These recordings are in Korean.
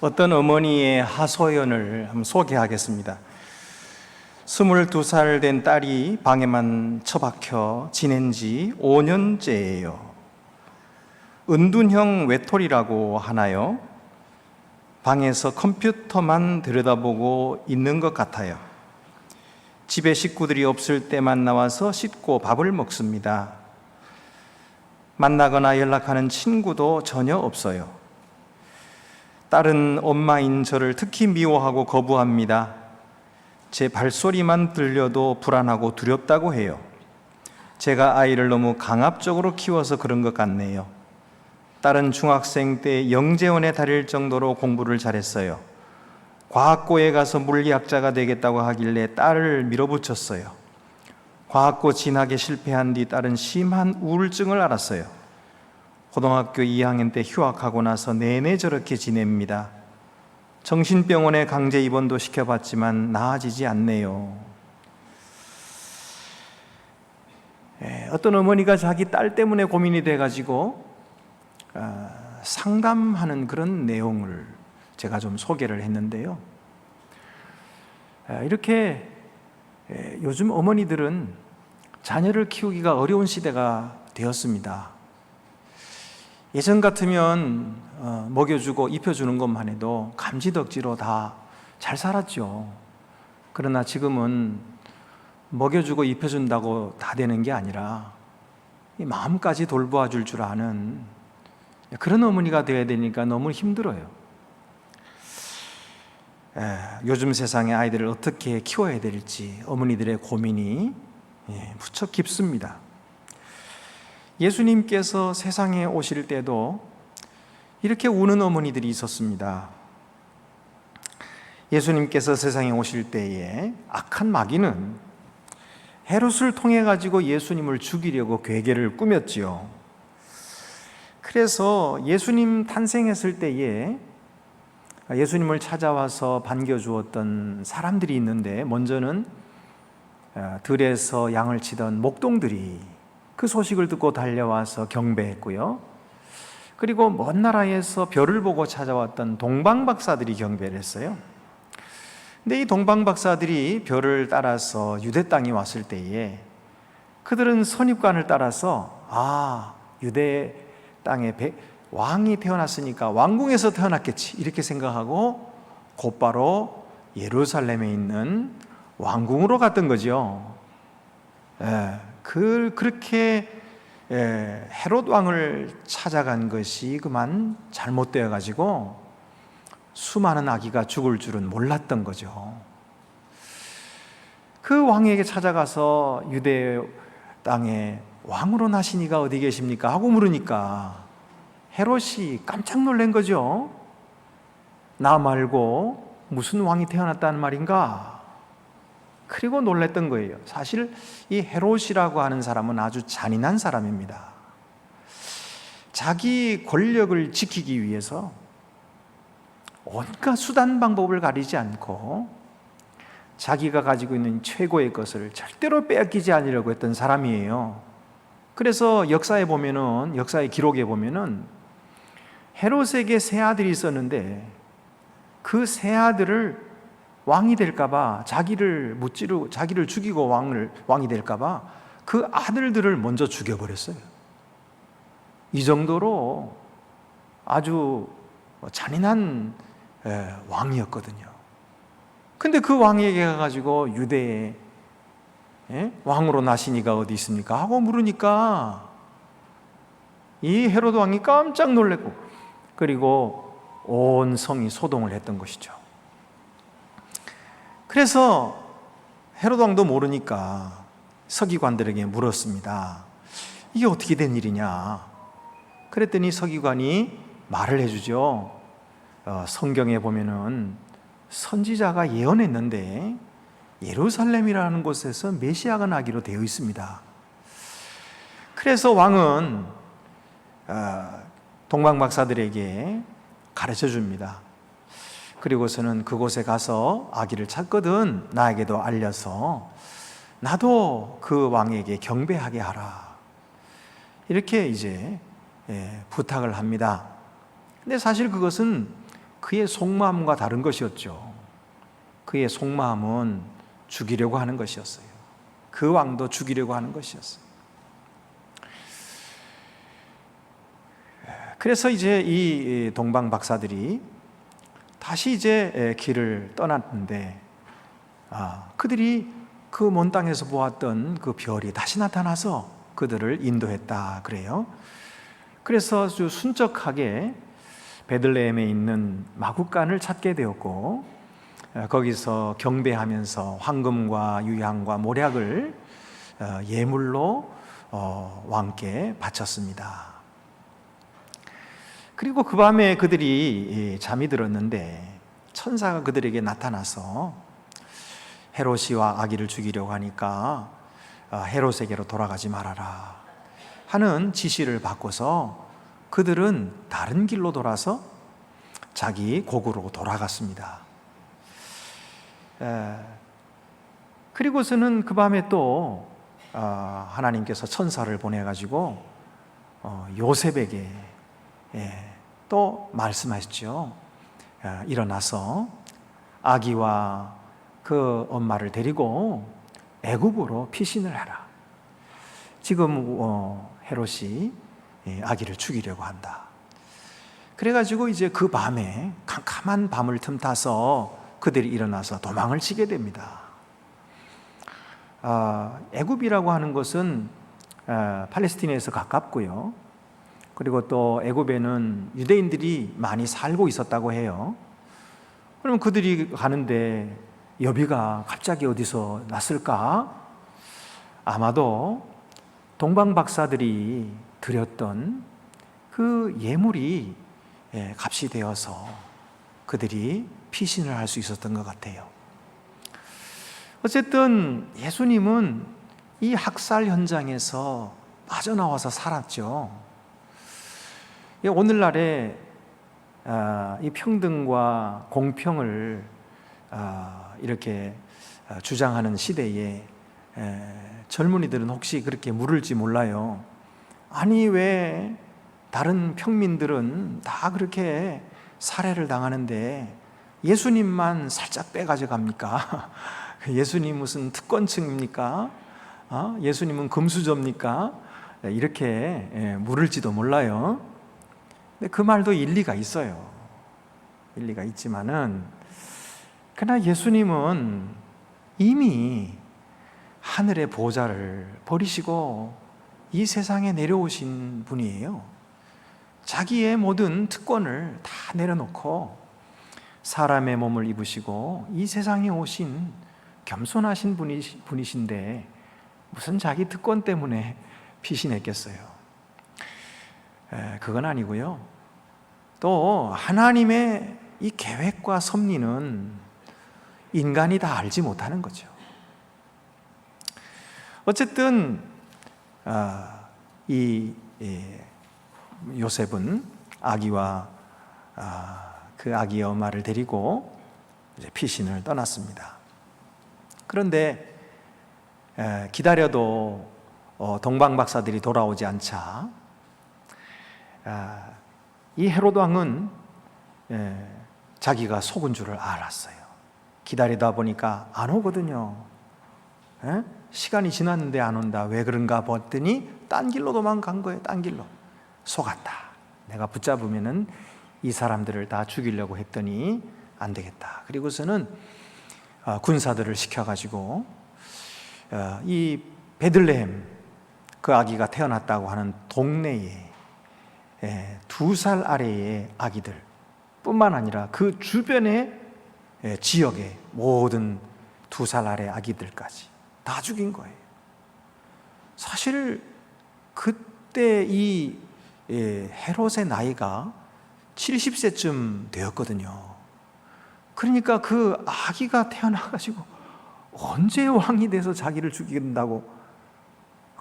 어떤 어머니의 하소연을 한번 소개하겠습니다. 22살 된 딸이 방에만 처박혀 지낸 지 5년째예요. 은둔형 외톨이라고 하나요? 방에서 컴퓨터만 들여다보고 있는 것 같아요. 집에 식구들이 없을 때만 나와서 씻고 밥을 먹습니다. 만나거나 연락하는 친구도 전혀 없어요. 딸은 엄마인 저를 특히 미워하고 거부합니다. 제 발소리만 들려도 불안하고 두렵다고 해요. 제가 아이를 너무 강압적으로 키워서 그런 것 같네요. 딸은 중학생 때 영재원에 다닐 정도로 공부를 잘했어요. 과학고에 가서 물리학자가 되겠다고 하길래 딸을 밀어붙였어요. 과학고 진학에 실패한 뒤 딸은 심한 우울증을 앓았어요. 고등학교 2학년 때 휴학하고 나서 내내 저렇게 지냅니다. 정신병원에 강제 입원도 시켜봤지만 나아지지 않네요. 어떤 어머니가 자기 딸 때문에 고민이 돼가지고 상담하는 그런 내용을 제가 좀 소개를 했는데요. 이렇게 요즘 어머니들은 자녀를 키우기가 어려운 시대가 되었습니다. 예전 같으면 먹여주고 입혀주는 것만 해도 감지덕지로 다 잘 살았죠. 그러나 지금은 먹여주고 입혀준다고 다 되는 게 아니라 마음까지 돌보아 줄 줄 아는 그런 어머니가 되어야 되니까 너무 힘들어요. 요즘 세상에 아이들을 어떻게 키워야 될지 어머니들의 고민이 무척 깊습니다. 예수님께서 세상에 오실 때도 이렇게 우는 어머니들이 있었습니다. 예수님께서 세상에 오실 때에 악한 마귀는 헤롯을 통해 가지고 예수님을 죽이려고 괴계를 꾸몄지요. 그래서 예수님 탄생했을 때에 예수님을 찾아와서 반겨주었던 사람들이 있는데, 먼저는 들에서 양을 치던 목동들이 그 소식을 듣고 달려와서 경배했고요. 그리고 먼 나라에서 별을 보고 찾아왔던 동방박사들이 경배를 했어요. 근데 이 동방박사들이 별을 따라서 유대 땅에 왔을 때에 그들은 선입관을 따라서 유대 땅에 왕이 태어났으니까 왕궁에서 태어났겠지 이렇게 생각하고 곧바로 예루살렘에 있는 왕궁으로 갔던 거죠. 그렇게 헤롯 왕을 찾아간 것이 그만 잘못되어 가지고 수많은 아기가 죽을 줄은 몰랐던 거죠. 그 왕에게 찾아가서 유대 땅에 왕으로 나신 이가 어디 계십니까? 하고 물으니까 헤롯이 깜짝 놀란 거죠. 나 말고 무슨 왕이 태어났다는 말인가? 그리고 놀랐던 거예요. 사실 이 헤롯이라고 하는 사람은 아주 잔인한 사람입니다. 자기 권력을 지키기 위해서 온갖 수단 방법을 가리지 않고 자기가 가지고 있는 최고의 것을 절대로 빼앗기지 않으려고 했던 사람이에요. 그래서 역사의 기록에 보면은 헤롯에게 세 아들이 있었는데 그 세 아들을 왕이 될까봐 자기를 죽이고 왕이 될까봐 그 아들들을 먼저 죽여버렸어요. 이 정도로 아주 잔인한 왕이었거든요. 근데 그 왕에게 가가지고 유대에 왕으로 나신 이가 어디 있습니까? 하고 물으니까 이 헤롯 왕이 깜짝 놀랐고, 그리고 온 성이 소동을 했던 것이죠. 그래서 헤롯 왕도 모르니까 서기관들에게 물었습니다. 이게 어떻게 된 일이냐? 그랬더니 서기관이 말을 해주죠. 성경에 보면은 선지자가 예언했는데 예루살렘이라는 곳에서 메시아가 나기로 되어 있습니다. 그래서 왕은 동방박사들에게 가르쳐 줍니다. 그리고서는 그곳에 가서 아기를 찾거든 나에게도 알려서 나도 그 왕에게 경배하게 하라. 이렇게 이제 부탁을 합니다. 근데 사실 그것은 그의 속마음과 다른 것이었죠. 그의 속마음은 죽이려고 하는 것이었어요. 그 왕도 죽이려고 하는 것이었어요. 그래서 이제 이 동방 박사들이 다시 이제 길을 떠났는데, 그들이 그 먼 땅에서 보았던 그 별이 다시 나타나서 그들을 인도했다 그래요. 그래서 아주 순적하게 베들레헴에 있는 마구간을 찾게 되었고, 거기서 경배하면서 황금과 유향과 모략을 예물로 왕께 바쳤습니다. 그리고 그 밤에 그들이 잠이 들었는데 천사가 그들에게 나타나서 헤롯이와 아기를 죽이려고 하니까 헤롯에게로 돌아가지 말아라 하는 지시를 받고서 그들은 다른 길로 돌아서 자기 고국으로 돌아갔습니다. 그리고서는 그 밤에 또 하나님께서 천사를 보내가지고 요셉에게 또 말씀하셨죠. 일어나서 아기와 그 엄마를 데리고 애굽으로 피신을 하라. 지금 헤롯이 아기를 죽이려고 한다. 그래가지고 이제 그 밤에 캄캄한 밤을 틈타서 그들이 일어나서 도망을 치게 됩니다. 애굽이라고 하는 것은 팔레스티나에서 가깝고요. 그리고 또 애굽에는 유대인들이 많이 살고 있었다고 해요. 그럼 그들이 가는데 여비가 갑자기 어디서 났을까? 아마도 동방 박사들이 드렸던 그 예물이 값이 되어서 그들이 피신을 할 수 있었던 것 같아요. 어쨌든 예수님은 이 학살 현장에서 빠져나와서 살았죠. 오늘날에 이 평등과 공평을 이렇게 주장하는 시대에 젊은이들은 혹시 그렇게 물을지 몰라요. 아니, 왜 다른 평민들은 다 그렇게 살해를 당하는데 예수님만 살짝 빼가져갑니까? 예수님 무슨 특권층입니까? 예수님은 금수저입니까? 이렇게 물을지도 몰라요. 근데 그 말도 일리가 있어요. 일리가 있지만은, 그러나 예수님은 이미 하늘의 보좌를 버리시고 이 세상에 내려오신 분이에요. 자기의 모든 특권을 다 내려놓고 사람의 몸을 입으시고 이 세상에 오신 겸손하신 분이신데 무슨 자기 특권 때문에 피신했겠어요? 그건 아니고요. 또 하나님의 이 계획과 섭리는 인간이 다 알지 못하는 거죠. 어쨌든 이 요셉은 아기와 그 아기의 엄마를 데리고 이제 피신을 떠났습니다. 그런데 기다려도 동방 박사들이 돌아오지 않자 이 헤롯 왕은 자기가 속은 줄을 알았어요. 기다리다 보니까 안 오거든요. 시간이 지났는데 안 온다. 왜 그런가 봤더니 딴 길로 도망간 거예요. 딴 길로. 속았다. 내가 붙잡으면은 이 사람들을 다 죽이려고 했더니 안 되겠다. 그리고서는 군사들을 시켜가지고 이 베들레헴, 그 아기가 태어났다고 하는 동네에 2살 아래의 아기들 뿐만 아니라 그 주변의 지역의 모든 2살 아래 아기들까지 다 죽인 거예요. 사실 그때 이 헤롯의 나이가 70세쯤 되었거든요. 그러니까 그 아기가 태어나가지고 언제 왕이 돼서 자기를 죽인다고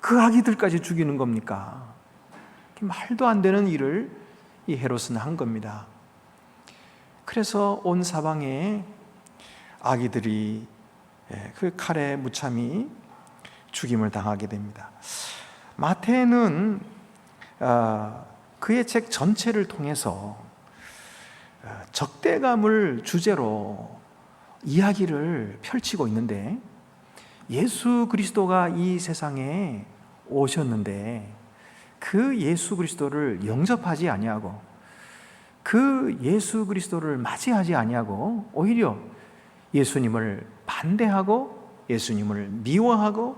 그 아기들까지 죽이는 겁니까? 말도 안 되는 일을 이 헤롯은 한 겁니다. 그래서 온 사방에 아기들이 그 칼에 무참히 죽임을 당하게 됩니다. 마태는 그의 책 전체를 통해서 적대감을 주제로 이야기를 펼치고 있는데, 예수 그리스도가 이 세상에 오셨는데 그 예수 그리스도를 영접하지 아니하고 그 예수 그리스도를 맞이하지 아니하고 오히려 예수님을 반대하고 예수님을 미워하고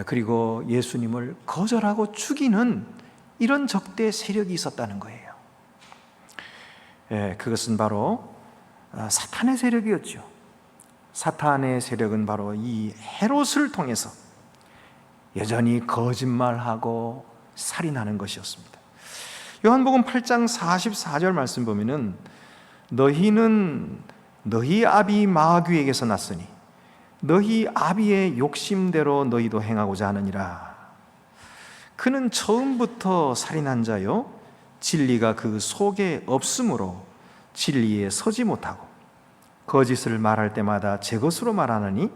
그리고 예수님을 거절하고 죽이는 이런 적대 세력이 있었다는 거예요. 그것은 바로 사탄의 세력이었죠. 사탄의 세력은 바로 이 헤롯을 통해서 여전히 거짓말하고 살인하는 것이었습니다. 요한복음 8장 44절 말씀 보면은 너희는 너희 아비 마귀에게서 났으니 너희 아비의 욕심대로 너희도 행하고자 하느니라. 그는 처음부터 살인한 자요 진리가 그 속에 없으므로 진리에 서지 못하고 거짓을 말할 때마다 제 것으로 말하느니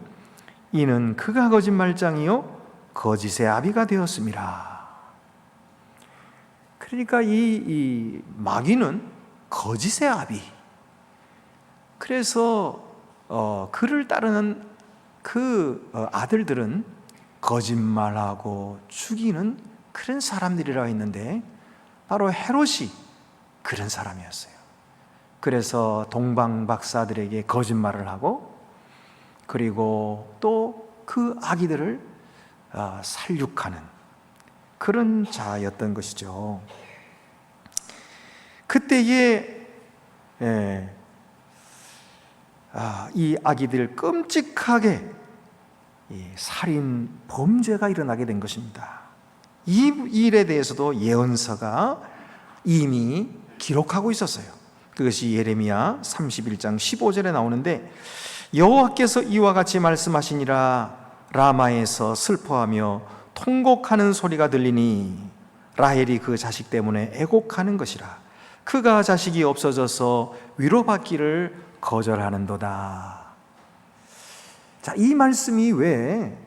이는 그가 거짓말장이요 거짓의 아비가 되었음이라. 그러니까 이 마귀는 거짓의 아비. 그래서 그를 따르는 그 아들들은 거짓말하고 죽이는 그런 사람들이라고 했는데 바로 헤롯이 그런 사람이었어요. 그래서 동방 박사들에게 거짓말을 하고 그리고 또 그 아기들을 살육하는 그런 자였던 것이죠. 그때에 이 아기들 끔찍하게 살인 범죄가 일어나게 된 것입니다. 이 일에 대해서도 예언서가 이미 기록하고 있었어요. 그것이 예레미야 31장 15절에 나오는데 여호와께서 이와 같이 말씀하시니라 라마에서 슬퍼하며 통곡하는 소리가 들리니 라헬이 그 자식 때문에 애곡하는 것이라. 그가 자식이 없어져서 위로받기를 거절하는도다. 자, 이 말씀이 왜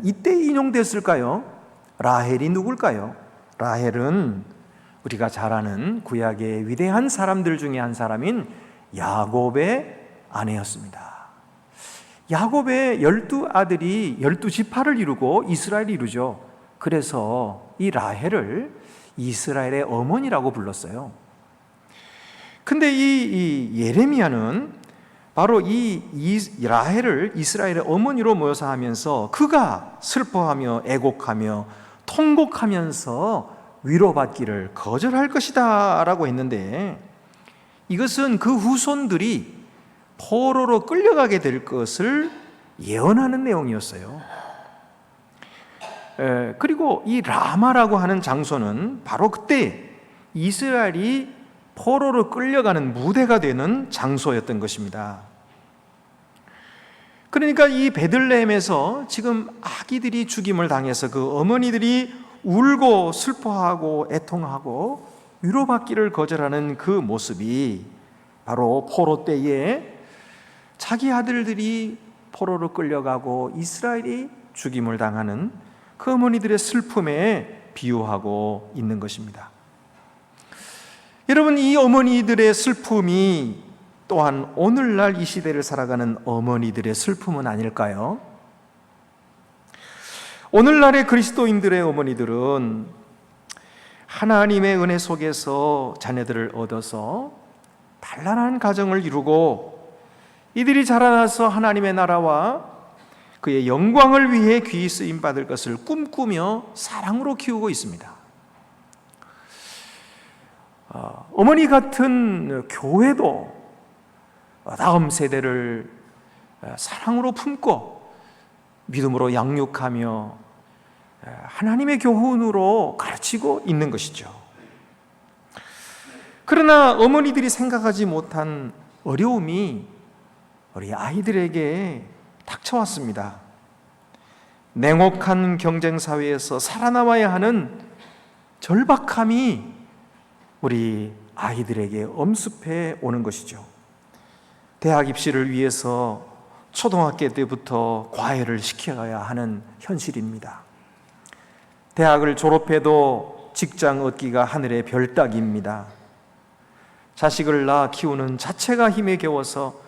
이때 인용됐을까요? 라헬이 누굴까요? 라헬은 우리가 잘 아는 구약의 위대한 사람들 중에 한 사람인 야곱의 아내였습니다. 야곱의 12아들이 12지파를 이루고 이스라엘이 이루죠. 그래서 이 라헬을 이스라엘의 어머니라고 불렀어요. 근데 이 예레미야는 바로 이 라헬을 이스라엘의 어머니로 묘사하면서 그가 슬퍼하며 애곡하며 통곡하면서 위로받기를 거절할 것이다 라고 했는데, 이것은 그 후손들이 포로로 끌려가게 될 것을 예언하는 내용이었어요. 그리고 이 라마라고 하는 장소는 바로 그때 이스라엘이 포로로 끌려가는 무대가 되는 장소였던 것입니다. 그러니까 이 베들레헴에서 지금 아기들이 죽임을 당해서 그 어머니들이 울고 슬퍼하고 애통하고 위로받기를 거절하는 그 모습이 바로 포로 때에 자기 아들들이 포로로 끌려가고 이스라엘이 죽임을 당하는 그 어머니들의 슬픔에 비유하고 있는 것입니다. 여러분, 이 어머니들의 슬픔이 또한 오늘날 이 시대를 살아가는 어머니들의 슬픔은 아닐까요? 오늘날의 그리스도인들의 어머니들은 하나님의 은혜 속에서 자녀들을 얻어서 단란한 가정을 이루고 이들이 자라나서 하나님의 나라와 그의 영광을 위해 귀히 쓰임받을 것을 꿈꾸며 사랑으로 키우고 있습니다. 어머니 같은 교회도 다음 세대를 사랑으로 품고 믿음으로 양육하며 하나님의 교훈으로 가르치고 있는 것이죠. 그러나 어머니들이 생각하지 못한 어려움이 우리 아이들에게 닥쳐왔습니다. 냉혹한 경쟁 사회에서 살아남아야 하는 절박함이 우리 아이들에게 엄습해 오는 것이죠. 대학 입시를 위해서 초등학교 때부터 과외를 시켜야 하는 현실입니다. 대학을 졸업해도 직장 얻기가 하늘의 별 따기입니다. 자식을 낳아 키우는 자체가 힘에 겨워서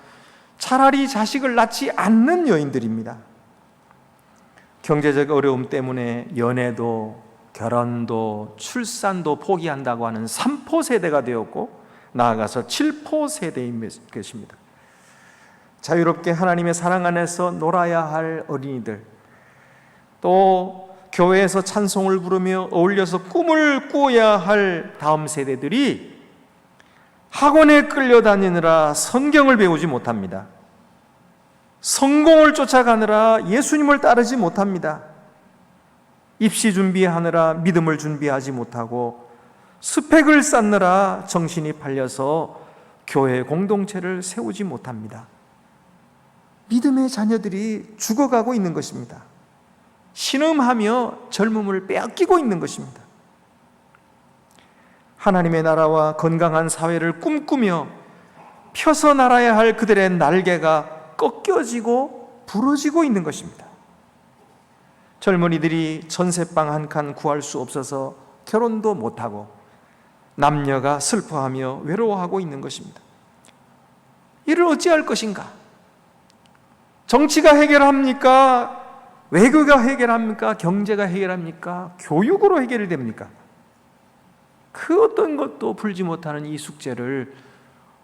차라리 자식을 낳지 않는 여인들입니다. 경제적 어려움 때문에 연애도 결혼도 출산도 포기한다고 하는 3포 세대가 되었고, 나아가서 7포 세대인 것입니다. 자유롭게 하나님의 사랑 안에서 놀아야 할 어린이들, 또 교회에서 찬송을 부르며 어울려서 꿈을 꾸어야 할 다음 세대들이 학원에 끌려다니느라 성경을 배우지 못합니다. 성공을 쫓아가느라 예수님을 따르지 못합니다. 입시 준비하느라 믿음을 준비하지 못하고 스펙을 쌓느라 정신이 팔려서 교회 공동체를 세우지 못합니다. 믿음의 자녀들이 죽어가고 있는 것입니다. 신음하며 젊음을 빼앗기고 있는 것입니다. 하나님의 나라와 건강한 사회를 꿈꾸며 펴서 날아야 할 그들의 날개가 꺾여지고 부러지고 있는 것입니다. 젊은이들이 전세방 한 칸 구할 수 없어서 결혼도 못하고 남녀가 슬퍼하며 외로워하고 있는 것입니다. 이를 어찌할 것인가? 정치가 해결합니까? 외교가 해결합니까? 경제가 해결합니까? 교육으로 해결이 됩니까? 그 어떤 것도 풀지 못하는 이 숙제를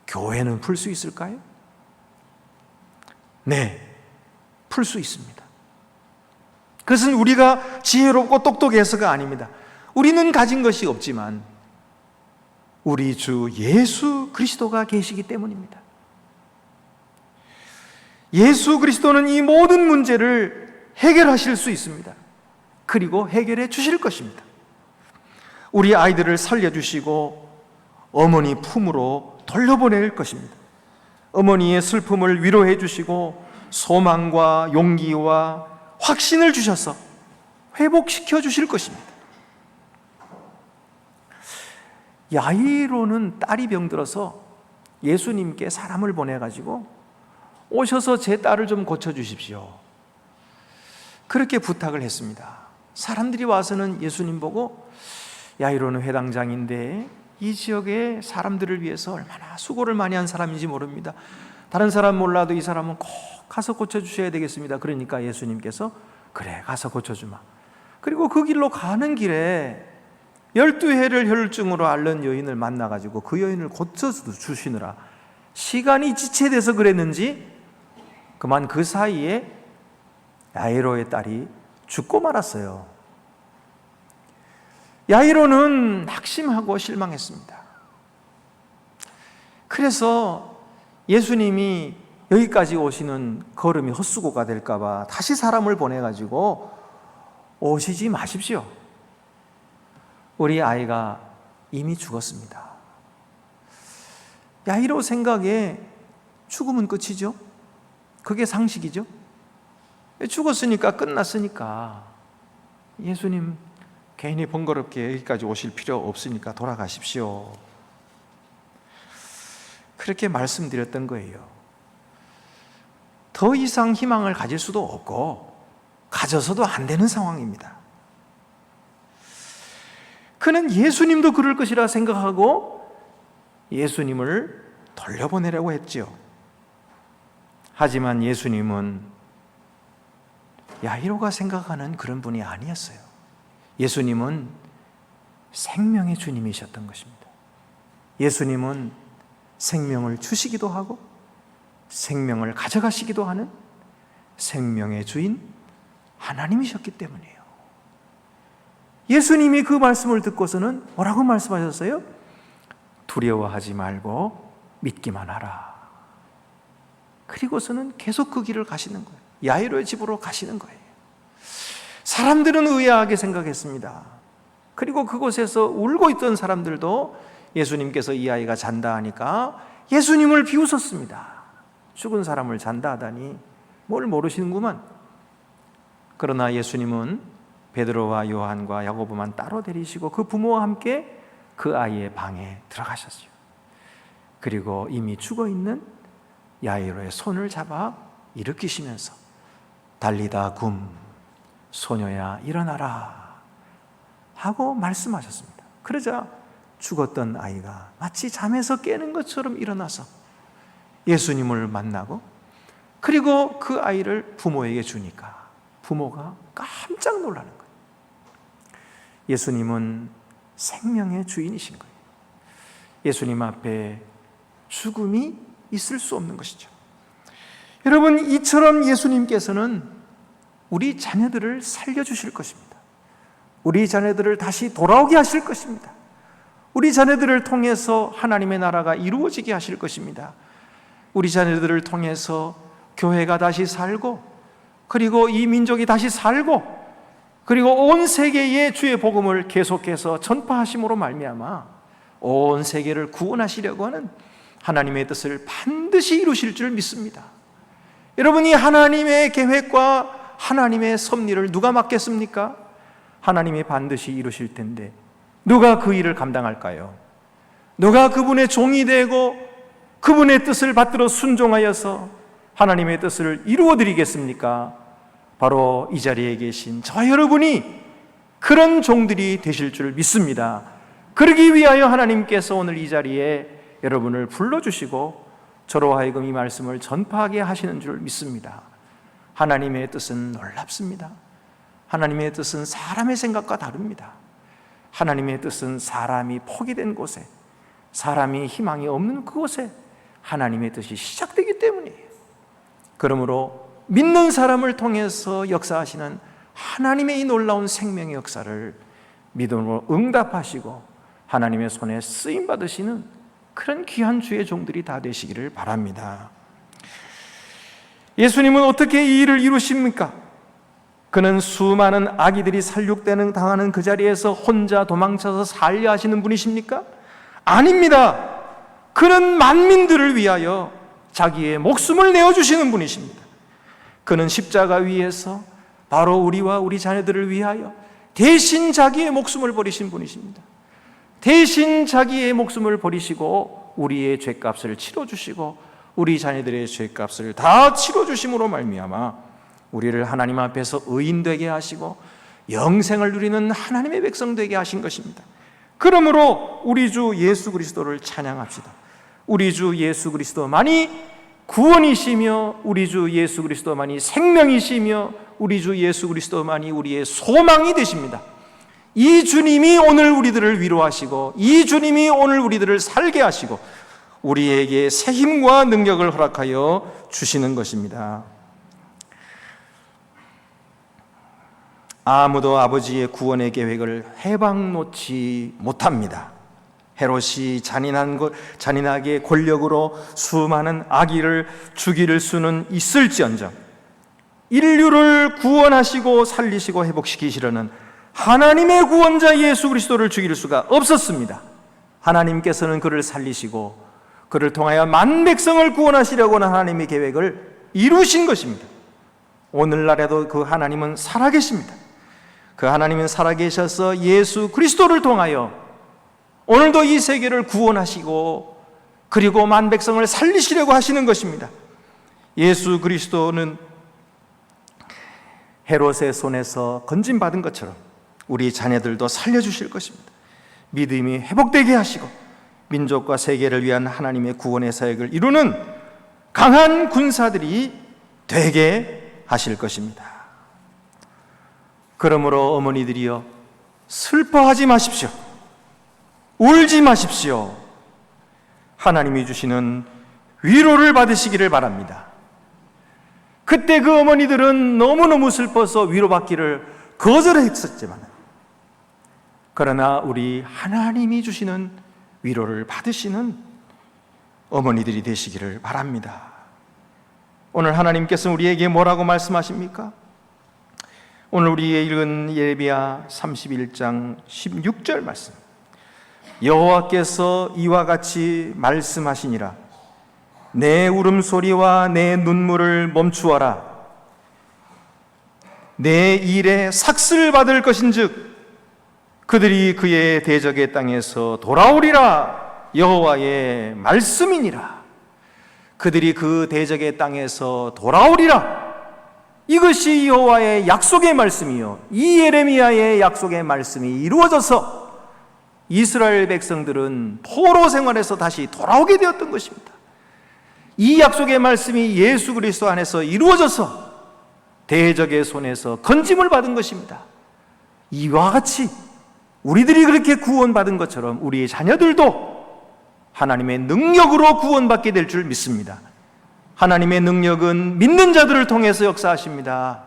교회는 풀 수 있을까요? 네, 풀 수 있습니다. 그것은 우리가 지혜롭고 똑똑해서가 아닙니다. 우리는 가진 것이 없지만 우리 주 예수 그리스도가 계시기 때문입니다. 예수 그리스도는 이 모든 문제를 해결하실 수 있습니다. 그리고 해결해 주실 것입니다. 우리 아이들을 살려주시고 어머니 품으로 돌려보낼 것입니다. 어머니의 슬픔을 위로해 주시고 소망과 용기와 확신을 주셔서 회복시켜 주실 것입니다. 야이로는 딸이 병들어서 예수님께 사람을 보내가지고 오셔서 제 딸을 좀 고쳐주십시오, 그렇게 부탁을 했습니다. 사람들이 와서는 예수님 보고, 야이로는 회당장인데 이 지역의 사람들을 위해서 얼마나 수고를 많이 한 사람인지 모릅니다. 다른 사람 몰라도 이 사람은 꼭 가서 고쳐주셔야 되겠습니다. 그러니까 예수님께서 그래, 가서 고쳐주마. 그리고 그 길로 가는 길에 12해를 혈증으로 앓는 여인을 만나가지고 그 여인을 고쳐주시느라 시간이 지체돼서 그랬는지 그만 그 사이에 야이로의 딸이 죽고 말았어요. 야이로는 낙심하고 실망했습니다. 그래서 예수님이 여기까지 오시는 걸음이 헛수고가 될까봐 다시 사람을 보내가지고 오시지 마십시오. 우리 아이가 이미 죽었습니다. 야이로 생각에 죽으면 끝이죠. 그게 상식이죠. 죽었으니까 끝났으니까 예수님 괜히 번거롭게 여기까지 오실 필요 없으니까 돌아가십시오, 그렇게 말씀드렸던 거예요. 더 이상 희망을 가질 수도 없고 가져서도 안 되는 상황입니다. 그는 예수님도 그럴 것이라 생각하고 예수님을 돌려보내려고 했지요. 하지만 예수님은 야이로가 생각하는 그런 분이 아니었어요. 예수님은 생명의 주님이셨던 것입니다. 예수님은 생명을 주시기도 하고 생명을 가져가시기도 하는 생명의 주인 하나님이셨기 때문이에요. 예수님이 그 말씀을 듣고서는 뭐라고 말씀하셨어요? 두려워하지 말고 믿기만 하라. 그리고서는 계속 그 길을 가시는 거예요. 야이로의 집으로 가시는 거예요. 사람들은 의아하게 생각했습니다. 그리고 그곳에서 울고 있던 사람들도 예수님께서 이 아이가 잔다 하니까 예수님을 비웃었습니다. 죽은 사람을 잔다 하다니 뭘 모르시는구만. 그러나 예수님은 베드로와 요한과 야고보만 따로 데리시고 그 부모와 함께 그 아이의 방에 들어가셨어요. 그리고 이미 죽어있는 야이로의 손을 잡아 일으키시면서 달리다 굼, 소녀야 일어나라 하고 말씀하셨습니다. 그러자 죽었던 아이가 마치 잠에서 깨는 것처럼 일어나서 예수님을 만나고, 그리고 그 아이를 부모에게 주니까 부모가 깜짝 놀라는 거예요. 예수님은 생명의 주인이신 거예요. 예수님 앞에 죽음이 있을 수 없는 것이죠. 여러분, 이처럼 예수님께서는 우리 자녀들을 살려주실 것입니다. 우리 자녀들을 다시 돌아오게 하실 것입니다. 우리 자녀들을 통해서 하나님의 나라가 이루어지게 하실 것입니다. 우리 자녀들을 통해서 교회가 다시 살고, 그리고 이 민족이 다시 살고, 그리고 온 세계에 주의 복음을 계속해서 전파하심으로 말미암아 온 세계를 구원하시려고 하는 하나님의 뜻을 반드시 이루실 줄 믿습니다. 여러분이 하나님의 계획과 하나님의 섭리를 누가 맡겠습니까? 하나님이 반드시 이루실 텐데 누가 그 일을 감당할까요? 누가 그분의 종이 되고 그분의 뜻을 받들어 순종하여서 하나님의 뜻을 이루어 드리겠습니까? 바로 이 자리에 계신 저 여러분이 그런 종들이 되실 줄 믿습니다. 그러기 위하여 하나님께서 오늘 이 자리에 여러분을 불러주시고 저로 하여금 이 말씀을 전파하게 하시는 줄 믿습니다. 하나님의 뜻은 놀랍습니다. 하나님의 뜻은 사람의 생각과 다릅니다. 하나님의 뜻은 사람이 포기된 곳에, 사람이 희망이 없는 그곳에 하나님의 뜻이 시작되기 때문이에요. 그러므로 믿는 사람을 통해서 역사하시는 하나님의 이 놀라운 생명의 역사를 믿음으로 응답하시고 하나님의 손에 쓰임 받으시는 그런 귀한 주의 종들이 다 되시기를 바랍니다. 예수님은 어떻게 이 일을 이루십니까? 그는 수많은 아기들이 살육되는 당하는 그 자리에서 혼자 도망쳐서 살려 하시는 분이십니까? 아닙니다. 그는 만민들을 위하여 자기의 목숨을 내어주시는 분이십니다. 그는 십자가 위에서 바로 우리와 우리 자녀들을 위하여 대신 자기의 목숨을 버리신 분이십니다. 대신 자기의 목숨을 버리시고 우리의 죄값을 치러주시고 우리 자녀들의 죄값을 다 치러주심으로 말미암아 우리를 하나님 앞에서 의인되게 하시고 영생을 누리는 하나님의 백성 되게 하신 것입니다. 그러므로 우리 주 예수 그리스도를 찬양합시다. 우리 주 예수 그리스도만이 구원이시며 우리 주 예수 그리스도만이 생명이시며 우리 주 예수 그리스도만이 우리의 소망이 되십니다. 이 주님이 오늘 우리들을 위로하시고 이 주님이 오늘 우리들을 살게 하시고 우리에게 새 힘과 능력을 허락하여 주시는 것입니다. 아무도 아버지의 구원의 계획을 해방 놓지 못합니다. 헤롯이 잔인하게 권력으로 수많은 아기를 죽일 수는 있을지언정 인류를 구원하시고 살리시고 회복시키시려는 하나님의 구원자 예수 그리스도를 죽일 수가 없었습니다. 하나님께서는 그를 살리시고 그를 통하여 만 백성을 구원하시려고 하는 하나님의 계획을 이루신 것입니다. 오늘날에도 그 하나님은 살아계십니다. 그 하나님은 살아계셔서 예수 그리스도를 통하여 오늘도 이 세계를 구원하시고 그리고 만 백성을 살리시려고 하시는 것입니다. 예수 그리스도는 헤롯의 손에서 건진받은 것처럼 우리 자녀들도 살려주실 것입니다. 믿음이 회복되게 하시고 민족과 세계를 위한 하나님의 구원의 사역을 이루는 강한 군사들이 되게 하실 것입니다. 그러므로 어머니들이여 슬퍼하지 마십시오. 울지 마십시오. 하나님이 주시는 위로를 받으시기를 바랍니다. 그때 그 어머니들은 너무너무 슬퍼서 위로받기를 거절했었지만 그러나 우리 하나님이 주시는 위로를 받으시는 어머니들이 되시기를 바랍니다. 오늘 하나님께서는 우리에게 뭐라고 말씀하십니까? 오늘 우리의 읽은 예레미야 31장 16절 말씀, 여호와께서 이와 같이 말씀하시니라. 내 울음소리와 내 눈물을 멈추어라. 내 일에 삭슬 받을 것인즉 그들이 그의 대적의 땅에서 돌아오리라. 여호와의 말씀이니라. 그들이 그 대적의 땅에서 돌아오리라. 이것이 여호와의 약속의 말씀이요, 이 예레미야의 약속의 말씀이 이루어져서 이스라엘 백성들은 포로 생활에서 다시 돌아오게 되었던 것입니다. 이 약속의 말씀이 예수 그리스도 안에서 이루어져서 대적의 손에서 건짐을 받은 것입니다. 이와 같이 우리들이 그렇게 구원받은 것처럼 우리의 자녀들도 하나님의 능력으로 구원받게 될 줄 믿습니다. 하나님의 능력은 믿는 자들을 통해서 역사하십니다.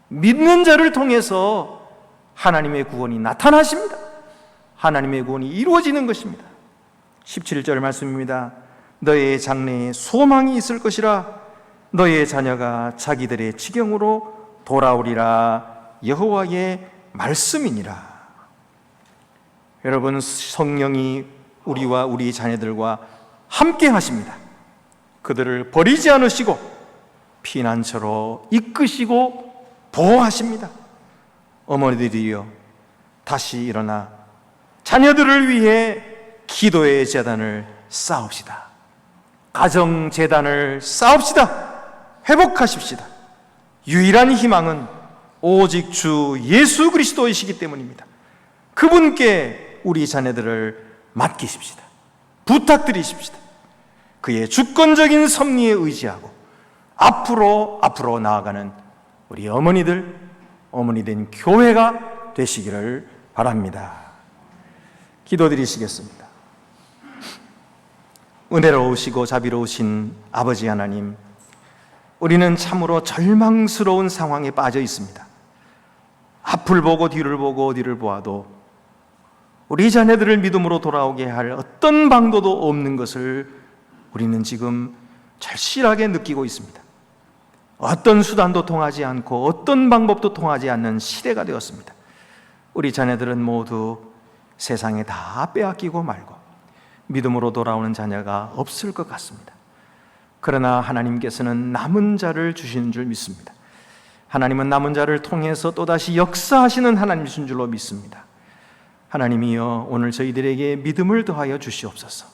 믿는 자를 통해서 하나님의 구원이 나타나십니다. 하나님의 구원이 이루어지는 것입니다. 17절 말씀입니다. 너의 장래에 소망이 있을 것이라. 너의 자녀가 자기들의 지경으로 돌아오리라. 여호와의 말씀이니라. 여러분, 성령이 우리와 우리 자녀들과 함께 하십니다. 그들을 버리지 않으시고 피난처로 이끄시고 보호하십니다. 어머니들이여, 다시 일어나 자녀들을 위해 기도의 제단을 쌓읍시다. 가정 제단을 쌓읍시다. 회복하십시다. 유일한 희망은 오직 주 예수 그리스도이시기 때문입니다. 그분께 우리 자녀들을 맡기십시다. 부탁드리십시다. 그의 주권적인 섭리에 의지하고 앞으로 나아가는 우리 어머니된 교회가 되시기를 바랍니다. 기도드리시겠습니다. 은혜로우시고 자비로우신 아버지 하나님, 우리는 참으로 절망스러운 상황에 빠져 있습니다. 앞을 보고 뒤를 보고 어디를 보아도 우리 자녀들을 믿음으로 돌아오게 할 어떤 방도도 없는 것을 우리는 지금 절실하게 느끼고 있습니다. 어떤 수단도 통하지 않고 어떤 방법도 통하지 않는 시대가 되었습니다. 우리 자녀들은 모두 세상에 다 빼앗기고 말고 믿음으로 돌아오는 자녀가 없을 것 같습니다. 그러나 하나님께서는 남은 자를 주시는 줄 믿습니다. 하나님은 남은 자를 통해서 또다시 역사하시는 하나님이신 줄로 믿습니다. 하나님이여, 오늘 저희들에게 믿음을 더하여 주시옵소서.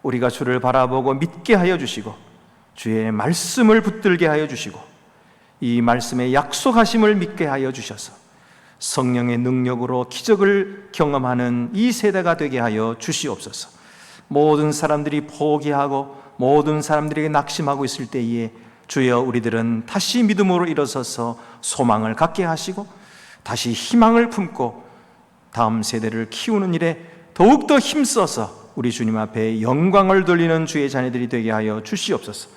우리가 주를 바라보고 믿게 하여 주시고 주의 말씀을 붙들게 하여 주시고 이 말씀의 약속하심을 믿게 하여 주셔서 성령의 능력으로 기적을 경험하는 이 세대가 되게 하여 주시옵소서. 모든 사람들이 포기하고 모든 사람들에게 낙심하고 있을 때에 주여, 우리들은 다시 믿음으로 일어서서 소망을 갖게 하시고 다시 희망을 품고 다음 세대를 키우는 일에 더욱더 힘써서 우리 주님 앞에 영광을 돌리는 주의 자녀들이 되게 하여 주시옵소서.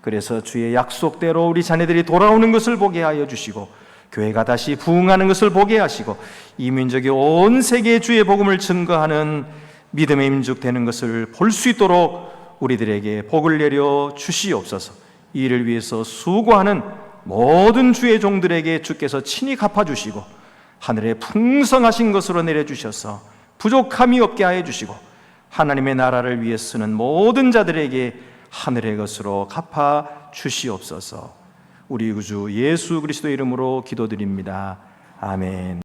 그래서 주의 약속대로 우리 자녀들이 돌아오는 것을 보게 하여 주시고 교회가 다시 부흥하는 것을 보게 하시고 이 민족이 온 세계에 주의 복음을 증거하는 믿음의 민족 되는 것을 볼 수 있도록 우리들에게 복을 내려 주시옵소서. 이 일을 위해서 수고하는 모든 주의 종들에게 주께서 친히 갚아주시고 하늘에 풍성하신 것으로 내려주셔서 부족함이 없게 하여 주시고 하나님의 나라를 위해 쓰는 모든 자들에게 하늘의 것으로 갚아 주시옵소서. 우리 구주 예수 그리스도의 이름으로 기도드립니다. 아멘.